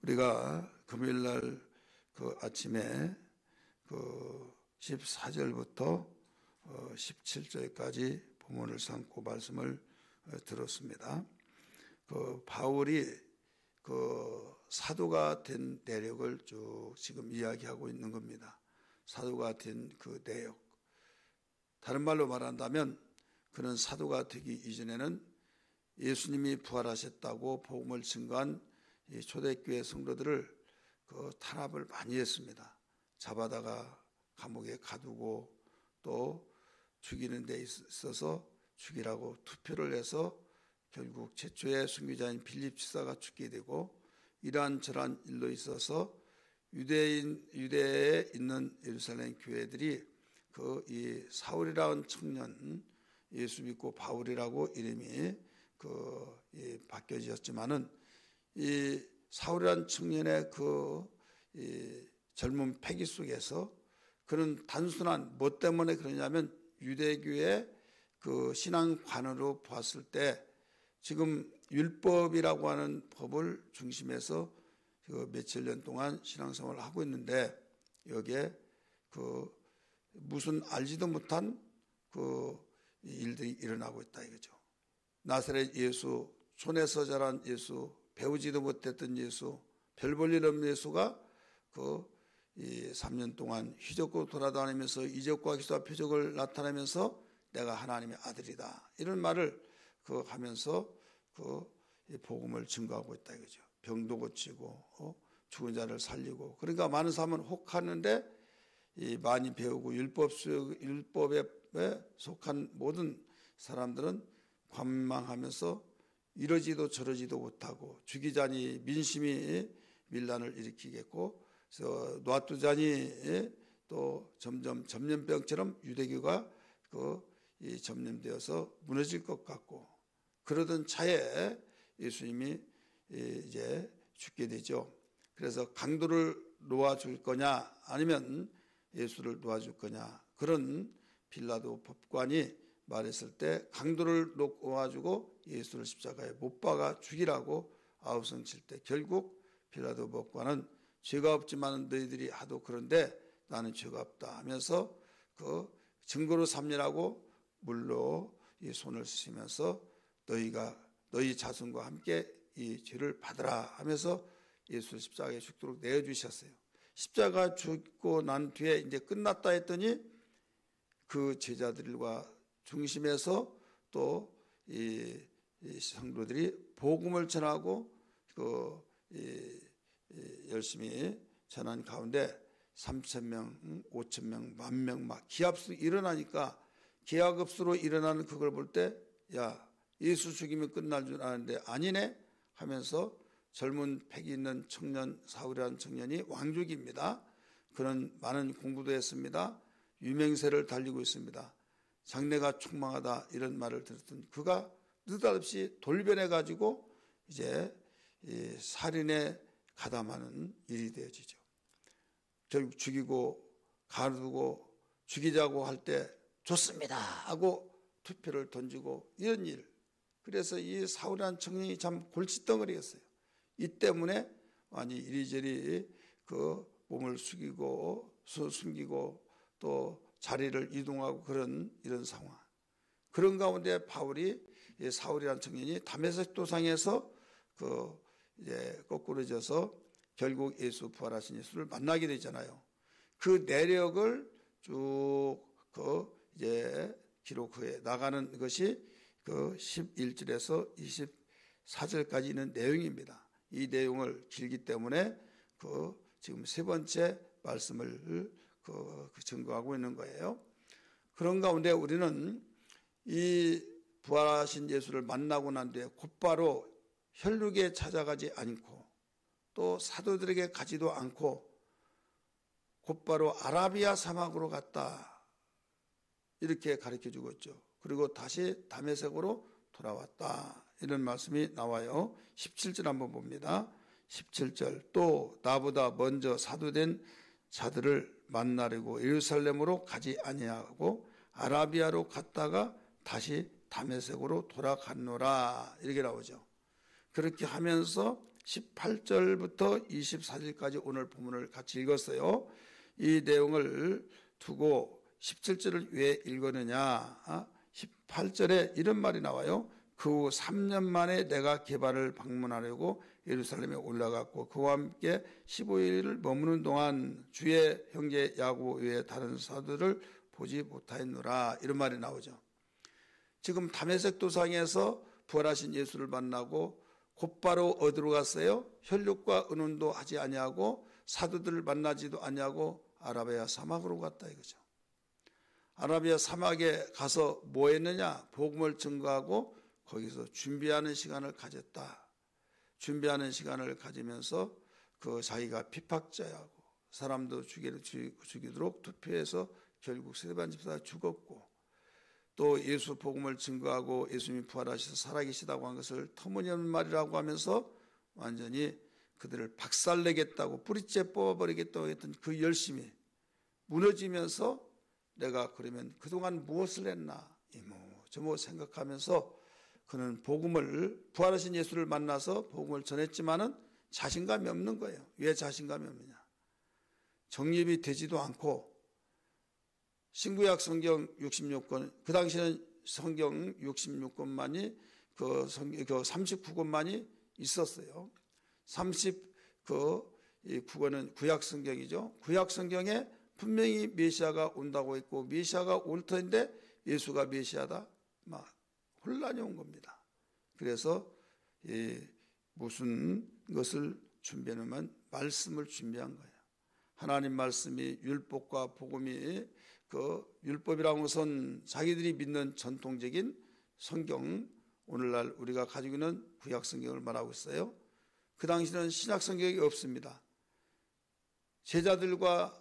우리가 금요일 날 그 아침에 그 14절부터 17절까지 본문을 삼고 말씀을 들었습니다. 그 바울이 그 사도가 된 내력을 쭉 지금 이야기하고 있는 겁니다. 사도가 된 그 내역. 다른 말로 말한다면 그는 사도가 되기 이전에는 예수님이 부활하셨다고 복음을 증거한 이 초대교회 성도들을 그 탄압을 많이 했습니다. 잡아다가 감옥에 가두고 또 죽이는 데 있어서 죽이라고 투표를 해서 결국 최초의 순교자인 빌립 지사가 죽게 되고, 이러한저러한 일로 있어서 유대에 있는 예루살렘 교회들이 그 이 사울이라는 청년, 예수 믿고 바울이라고 이름이 바뀌어졌지만은 이 사울이라는 청년의 이 젊은 패기 속에서 그는 단순한 뭐 때문에 그러냐면 유대교의 그 신앙관으로 봤을 때 지금 율법이라고 하는 법을 중심해서 그 며칠 년 동안 신앙생활을 하고 있는데, 여기에 그 무슨 알지도 못한 그 일들이 일어나고 있다 이거죠. 나사렛 예수, 손에서 자란 예수, 배우지도 못했던 예수, 별 볼 일 없는 예수가 이 3년 동안 휘젓고 돌아다니면서 이적과 기사와 표적을 나타내면서 내가 하나님의 아들이다, 이런 말을 하면서 이 복음을 증거하고 있다 이거죠. 병도 고치고 죽은 자를 살리고, 그러니까 많은 사람은 혹하는데 이 많이 배우고 율법에 속한 모든 사람들은 관망하면서 이러지도 저러지도 못하고, 죽이자니 민심이 밀란을 일으키겠고, 그래서 놔두자니 또 점점 전염병처럼 유대교가 이 전염되어서 무너질 것 같고, 그러던 차에 예수님이 이제 죽게 되죠. 그래서 강도를 놓아줄 거냐 아니면 예수를 놓아줄 거냐, 그런 빌라도 법관이 말했을 때 강도를 놓아주고 예수를 십자가에 못 박아 죽이라고 아우성 칠 때 결국 빌라도 법관은 죄가 없지만 너희들이 하도 그런데 나는 죄가 없다 하면서 그 증거로 삼으라고 물로 이 손을 쓰시면서 너희 자손과 함께 이 죄를 받으라 하면서 예수를 십자가에 죽도록 내어주셨어요. 십자가 죽고 난 뒤에 이제 끝났다 했더니 그 제자들과 중심에서 또 이 성도들이 복음을 전하고 열심히 전한 가운데 3,000명, 5,000명, 10,000명 막 기합수 일어나니까, 기하급수로 일어나는 그걸 볼 때 야, 예수 죽이면 끝날 줄 아는데 아니네 하면서 젊은 패기 있는 청년, 사울이라는 청년이 왕족입니다. 그는 많은 공부도 했습니다. 유명세를 달리고 있습니다. 장래가 촉망하다, 이런 말을 들었던 그가 느닷없이 돌변해 가지고 이제 이 살인에 가담하는 일이 되어지죠. 결국 죽이고 가두고 죽이자고 할 때 좋습니다 하고 투표를 던지고 이런 일. 그래서 이 사울이라는 청년이 참 골칫덩어리였어요. 이 때문에 많이 이리저리 그 몸을 숨기고 또 자리를 이동하고 이런 상황. 그런 가운데 바울이, 사울이라는 청년이 다메섹 도상에서 이제 거꾸로져서 결국 예수, 부활하신 예수를 만나게 되잖아요. 그 내력을 쭉 이제 기록해 나가는 것이 11절에서 24절까지 있는 내용입니다. 이 내용을 길기 때문에 지금 세 번째 말씀을 증거하고 있는 거예요. 그런 가운데 우리는 이 부활하신 예수를 만나고 난 뒤에 곧바로 혈육에 찾아가지 않고 또 사도들에게 가지도 않고 곧바로 아라비아 사막으로 갔다, 이렇게 가르쳐주고 있죠. 그리고 다시 다메섹으로 돌아왔다, 이런 말씀이 나와요. 17절 한번 봅니다. 17절, 또 나보다 먼저 사도된 자들을 만나려고 예루살렘으로 가지 아니하고 아라비아로 갔다가 다시 다메섹으로 돌아갔노라, 이렇게 나오죠. 그렇게 하면서 18절부터 24절까지 오늘 본문을 같이 읽었어요. 이 내용을 두고 17절을 왜 읽었느냐? 18절에 이런 말이 나와요. 그 후 3년 만에 내가 게바를 방문하려고 예루살렘에 올라갔고 그와 함께 15일을 머무는 동안 주의 형제 야고보 외에 다른 사도들을 보지 못하였노라. 이런 말이 나오죠. 지금 다메섹 도상에서 부활하신 예수를 만나고 곧바로 어디로 갔어요? 혈육과 의논도 하지 아니하고 사도들을 만나지도 아니하고 아라비아 사막으로 갔다 이거죠. 아라비아 사막에 가서 뭐 했느냐? 복음을 증거하고 거기서 준비하는 시간을 가졌다. 준비하는 시간을 가지면서 그 자기가 핍박자하고 사람도 죽이도록 투표해서 결국 스데반 집사가 죽었고 또 예수 복음을 증거하고 예수님이 부활하셔서 살아계시다고 한 것을 터무니없는 말이라고 하면서 완전히 그들을 박살내겠다고 뿌리째 뽑아버리겠다고 했던 그 열심이 무너지면서 내가 그러면 그동안 무엇을 했나 이모저모 생각하면서 그는 복음을 부활하신 예수를 만나서 복음을 전했지만은 자신감이 없는 거예요. 왜 자신감이 없느냐? 정립이 되지도 않고 신구약 성경 66권 그 당시에는 성경 66권만이 그 39권만이 있었어요. 39권은 구약 성경이죠. 구약 성경에 분명히 메시아가 온다고 했고 메시아가 올 터인데 예수가 메시아다. 막 혼란이 온 겁니다. 그래서 무슨 것을 준비하냐면 말씀을 준비한 거예요. 하나님 말씀이 율법과 복음이 그 율법이라는 것은 자기들이 믿는 전통적인 성경 오늘날 우리가 가지고 있는 구약 성경을 말하고 있어요. 그 당시는 신약 성경이 없습니다. 제자들과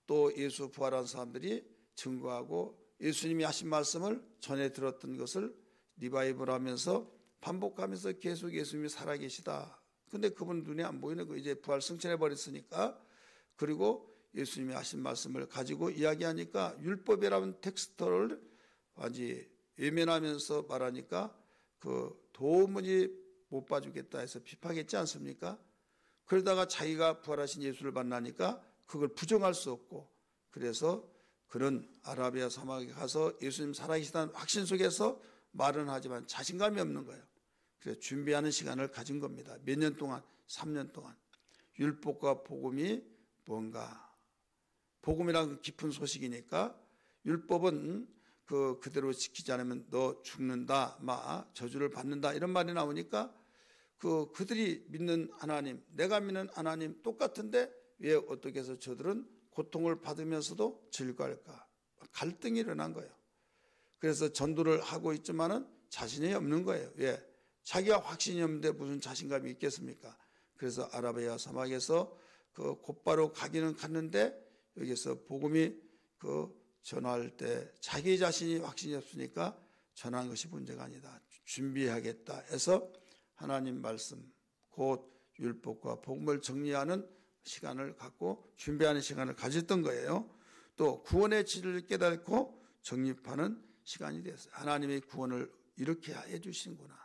또 예수 부활한 사람들이 증거하고 예수님이 하신 말씀을 전해 들었던 것을 리바이벌 하면서 반복하면서 계속 예수님이 살아계시다. 근데 그분 눈에 안 보이는 거 이제 부활 승천해 버렸으니까 그리고 예수님이 하신 말씀을 가지고 이야기하니까 율법이라는 텍스트를 완전히 외면하면서 말하니까 그 도무지 못 봐주겠다 해서 비판했지 않습니까? 그러다가 자기가 부활하신 예수를 만나니까 그걸 부정할 수 없고 그래서 그는 아라비아 사막에 가서 예수님 살아계시다는 확신 속에서 말은 하지만 자신감이 없는 거예요. 그래서 준비하는 시간을 가진 겁니다. 몇 년 동안, 3년 동안. 율법과 복음이 뭔가. 복음이란 깊은 소식이니까 율법은 그대로 지키지 않으면 너 죽는다, 저주를 받는다 이런 말이 나오니까 그들이 믿는 하나님, 내가 믿는 하나님 똑같은데 왜 어떻게 해서 저들은 고통을 받으면서도 즐거워할까? 갈등이 일어난 거예요. 그래서 전도를 하고 있지만은 자신이 없는 거예요. 왜? 자기가 확신이 없는데 무슨 자신감이 있겠습니까? 그래서 아라비아 사막에서 곧바로 가기는 갔는데 여기서 복음이 전할 때 자기 자신이 확신이 없으니까 전한 것이 문제가 아니다. 준비하겠다 해서 하나님 말씀 곧 율법과 복음을 정리하는 시간을 갖고 준비하는 시간을 가졌던 거예요. 또 구원의 질을 깨닫고 정립하는 시간이 됐어요. 하나님의 구원을 이렇게 해주시는구나.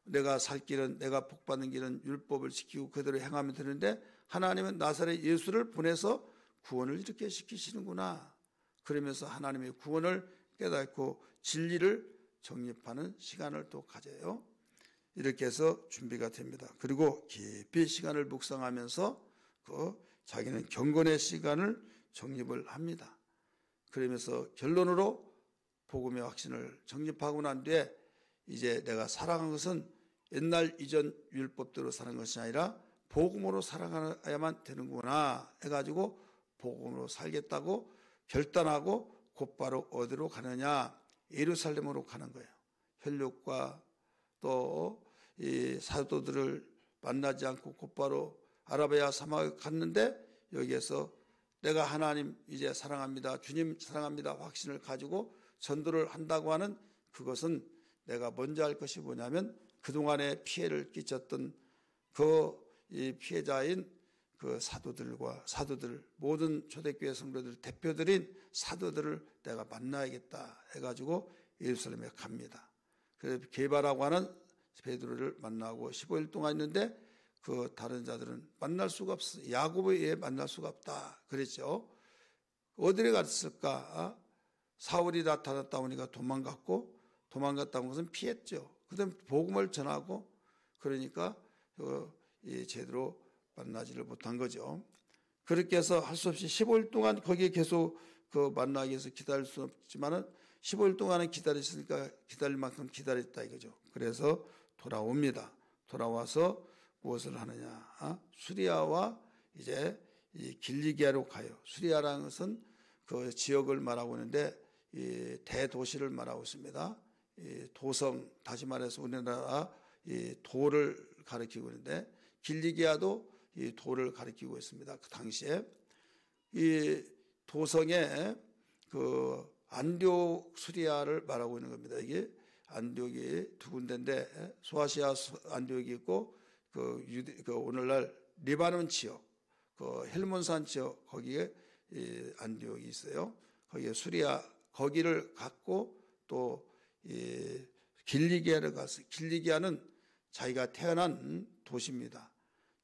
내가 살 길은 내가 복받는 길은 율법을 지키고 그대로 행하면 되는데 하나님은 나사렛 예수를 보내서 구원을 이렇게 시키시는구나. 그러면서 하나님의 구원을 깨닫고 진리를 정립하는 시간을 또 가져요. 이렇게 해서 준비가 됩니다. 그리고 깊이 시간을 묵상하면서 자기는 경건의 시간을 정립을 합니다. 그러면서 결론으로 복음의 확신을 정립하고 난 뒤에 이제 내가 살아간 것은 옛날 이전 율법대로 사는 것이 아니라 복음으로 살아가야만 되는구나 해가지고 복음으로 살겠다고 결단하고 곧바로 어디로 가느냐? 예루살렘으로 가는 거예요. 혈육과 또 이 사도들을 만나지 않고 곧바로 아라비아 사막에 갔는데 여기에서 내가 하나님 이제 사랑합니다. 주님 사랑합니다. 확신을 가지고 전도를 한다고 하는 그것은 내가 먼저 할 것이 뭐냐면 그동안에 피해를 끼쳤던 이 피해자인 사도들 모든 초대교회 성도들 대표들인 사도들을 내가 만나야겠다 해가지고 예루살렘에 갑니다. 그래서 게바라고 하는 베드로를 만나고 15일 동안 있는데 그 다른 자들은 만날 수가 없어. 야곱에 의해 만날 수가 없다 그랬죠. 어디에 갔을까? 사울이 나타났다 보니까 도망갔고, 도망갔다는 것은 피했죠. 그다음 복음을 전하고, 그러니까 제대로 만나지를 못한 거죠. 그렇게 해서 할 수 없이 15일 동안 거기에 계속 그 만나기 위해서 기다릴 수는 없지만은 15일 동안은 기다렸으니까 기다릴 만큼 기다렸다 이거죠. 그래서 돌아옵니다. 돌아와서 무엇을 하느냐? 수리아와 이제 이 길리기아로 가요. 수리아라는 것은 그 지역을 말하고 있는데 이 대도시를 말하고 있습니다. 이 도성, 다시 말해서 우리나라 이 도를 가리키고 있는데, 길리기아도 이 도를 가리키고 있습니다. 그 당시에 이 도성에 그 안디옥 수리아를 말하고 있는 겁니다. 이게 안디옥이 두 군데인데, 소아시아 안디옥이 있고 그 오늘날 리바논 지역, 그 헬몬산 지역 거기에 이 안디옥이 있어요. 거기에 수리아 거기를 갔고, 또 이 길리기아를 갔어요. 길리기아는 자기가 태어난 도시입니다.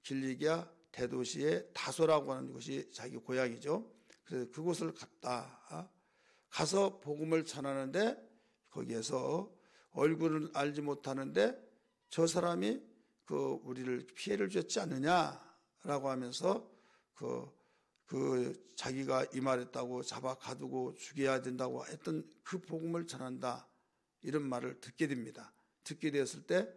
길리기아 대도시의 다소라고 하는 곳이 자기 고향이죠. 그래서 그곳을 갔다. 가서 복음을 전하는데 거기에서 얼굴은 알지 못하는데 저 사람이 그 우리를 피해를 줬지 않느냐라고 하면서 그 자기가 이 말했다고 잡아 가두고 죽여야 된다고 했던 그 복음을 전한다, 이런 말을 듣게 됩니다. 듣게 되었을 때,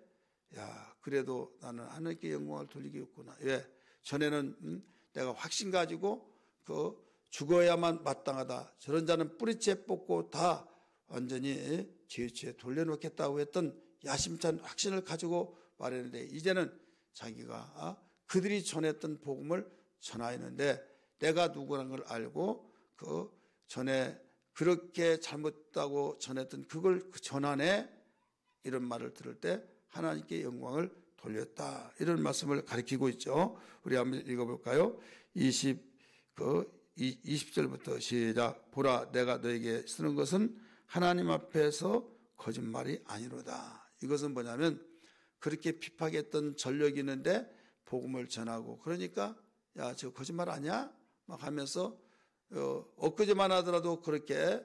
야, 그래도 나는 하나님께 영광을 돌리겠구나. 왜? 전에는 내가 확신 가지고 그 죽어야만 마땅하다, 저런 자는 뿌리째 뽑고 다 완전히 죄치에 돌려놓겠다고 했던 야심찬 확신을 가지고 말했는데, 이제는 자기가 그들이 전했던 복음을 전하였는데 내가 누구라는 걸 알고 그 전에 그렇게 잘못다고 전했던 그걸 전하네, 이런 말을 들을 때 하나님께 영광을 돌렸다, 이런 말씀을 가리키고 있죠. 우리 한번 읽어볼까요? 20절부터 시작. 보라, 내가 너에게 쓰는 것은 하나님 앞에서 거짓말이 아니로다. 이것은 뭐냐면, 그렇게 핍박했던 전력이 있는데 복음을 전하고, 그러니까 야, 저 거짓말 아니야? 막 하면서 엊그제만 하더라도 그렇게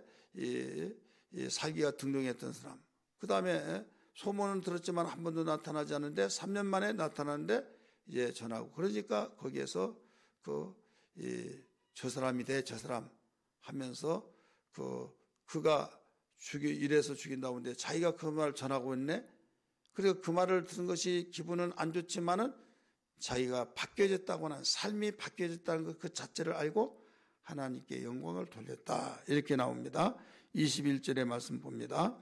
살기가 등등했던 사람, 그 다음에 소문은 들었지만 한 번도 나타나지 않는데 3년 만에 나타나는데 이제 전하고, 그러니까 거기에서 저 사람이 돼, 저 사람 하면서 그가 이래서 죽인다고 하는데 자기가 그 말을 전하고 있네. 그리고 그 말을 들은 것이 기분은 안 좋지만은 자기가 바뀌어졌다고 하는, 삶이 바뀌어졌다는 것 그 자체를 알고 하나님께 영광을 돌렸다, 이렇게 나옵니다. 21절의 말씀 봅니다.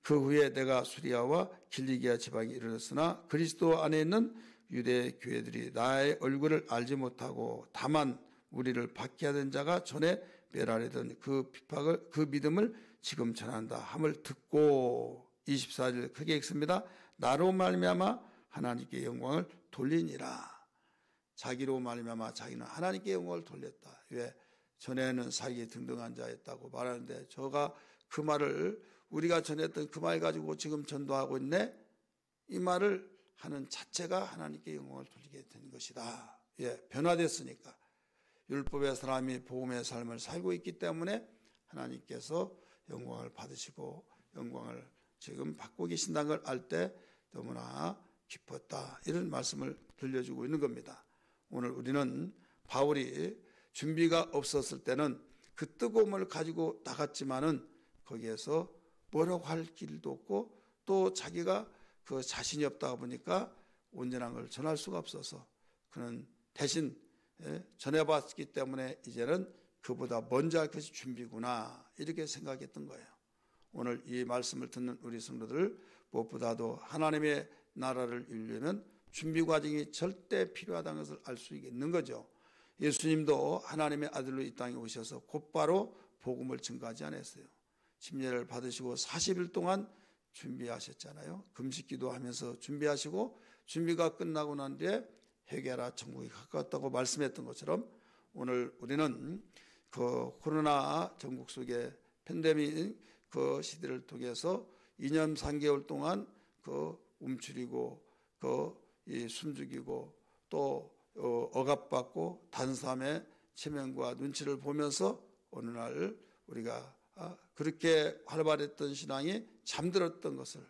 그 후에 내가 수리아와 길리기아 지방에 이르렀으나 그리스도 안에 있는 유대 교회들이 나의 얼굴을 알지 못하고 다만 우리를 박해하던 자가 전에 멸하려던 그 핍박을, 그 믿음을 지금 전한다 함을 듣고, 24절 크게 읽습니다. 나로 말미암아 하나님께 영광을 돌리니라. 자기로 말미암아 자기는 하나님께 영광을 돌렸다. 왜? 전에는 살기 등등한 자였다고 말하는데 저가 그 말을, 우리가 전했던 그 말 가지고 지금 전도하고 있네, 이 말을 하는 자체가 하나님께 영광을 돌리게 된 것이다. 예, 변화됐으니까. 율법의 사람이 복음의 삶을 살고 있기 때문에 하나님께서 영광을 받으시고 영광을 지금 받고 계신다는 걸 알 때 너무나 기뻤다, 이런 말씀을 들려주고 있는 겁니다. 오늘 우리는 바울이 준비가 없었을 때는 그 뜨거움을 가지고 나갔지만은 거기에서 뭐라고 할 길도 없고, 또 자기가 그 자신이 없다 보니까 온전한 걸 전할 수가 없어서 그는 대신 전해봤기 때문에 이제는 그보다 먼저 할 것이 준비구나, 이렇게 생각했던 거예요. 오늘 이 말씀을 듣는 우리 성도들 무엇보다도 하나님의 나라를 이루려면 준비 과정이 절대 필요하다는 것을 알 수 있는 거죠. 예수님도 하나님의 아들로 이 땅에 오셔서 곧바로 복음을 증거하지 않았어요. 침례를 받으시고 40일 동안 준비하셨잖아요. 금식기도 하면서 준비하시고, 준비가 끝나고 난 뒤에 회개하라 천국이 가까웠다고 말씀했던 것처럼 오늘 우리는 그 코로나 전국 속에 팬데믹 그 시대를 통해서 2년 3개월 동안 그 움츠리고 숨죽이고 또 억압받고 단수함의 체면과 눈치를 보면서 어느 날 우리가 그렇게 활발했던 신앙이 잠들었던 것을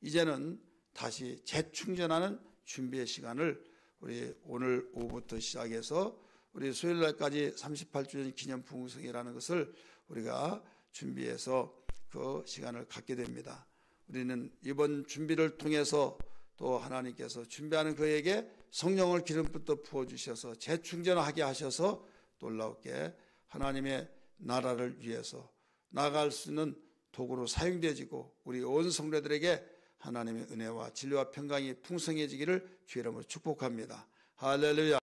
이제는 다시 재충전하는 준비의 시간을 우리 오늘 오후부터 시작해서 우리 수요일 날까지 38주년 기념 부흥성이라는 것을 우리가 준비해서 그 시간을 갖게 됩니다. 우리는 이번 준비를 통해서 또 하나님께서 준비하는 그에게 성령을 기름부터 부어주셔서 재충전하게 하셔서 놀랍게 하나님의 나라를 위해서 나아갈 수 있는 도구로 사용되어지고 우리 온 성도들에게 하나님의 은혜와 진리와 평강이 풍성해지기를 주의 이름으로 축복합니다. 할렐루야.